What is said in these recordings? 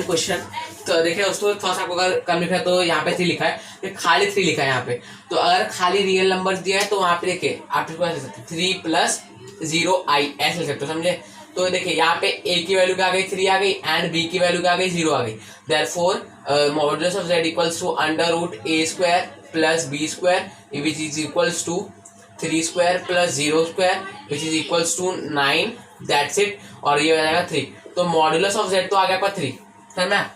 11 question. तो देखिए दोस्तों, थोड़ा सा आपको अगर कम लिखा है तो यहाँ पे 3 लिखा है, फिर खाली 3 लिखा है यहाँ पे। तो अगर खाली रियल नंबर दिया है तो वहाँ पे देखिए आप इसको ऐसे लिख सकते 3 प्लस 0 आई ऐसे लिख सकते हो, समझे। तो देखिए यहाँ पे ए की वैल्यू क्या आ गई 3 आ गई एंड बी की वैल्यू क्या आ गई 0 आ गई। Therefore modulus of z equals to under root a square plus b square which is equals to 3 square plus 0 square which is equals to 9, that's it. और ये हो जाएगा 3। तो मॉडुलस ऑफ z तो आ गया आपका 3, है ना।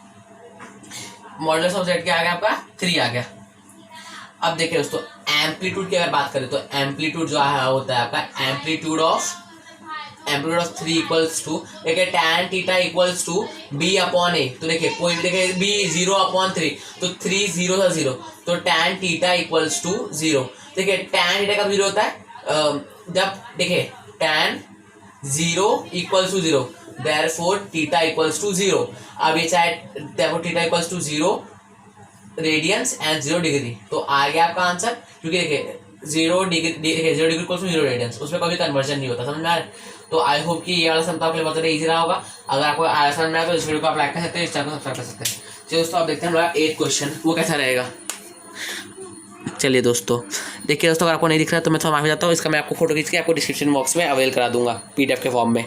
मॉडुलस ऑफ z क्या आ गया आपका 3 आ गया। अब देखिए दोस्तों, एम्पलीट्यूड की अगर बात करें तो एम्पलीट्यूड जो है होता है आपका एम्पलीट्यूड ऑफ 3 इक्वल्स टू, देखिए tan theta equals to b upon A. तो देखिए कोई देखिए b 0 अपॉन 3, तो 3 0 था 0, तो tan थीटा इक्वल्स टू 0। देखिए tan थीटा कब 0 होता है, जब देखिए tan 0 equals to 0, therefore theta equals to 0। अब ये चाहे therefore theta equals to 0 radians and 0 degree, तो आ गया आपका आंसर। क्योंकि देखिए 0 डिग्री इक्वल्स टू 0 रेडियंस, उसमें कभी कन्वर्जन नहीं होता, समझ में आ रहा है। तो आई होप कि ये वाला सम आपके लिए बहुत ज़्यादा ईजी रहा होगा। अगर आपको आया समझ में आया तो इस वीडियो को आप लाइक कर सकते हैं, इस चैनल को सब्सक्राइब कर सकते हैं। चलिए दोस्तों, आप देखते हैं हमारा 8 क्वेश्चन वो कैसा रहेगा। चलिए दोस्तों, देखिए दोस्तों, अगर आपको नहीं दिख रहा है तो मैं थोड़ा माफी चाहता हूँ। इसका मैं आपको फोटो खींच के आपको डिस्क्रिप्शन बॉक्स में अवेल करा दूंगा PDF के फॉर्म में।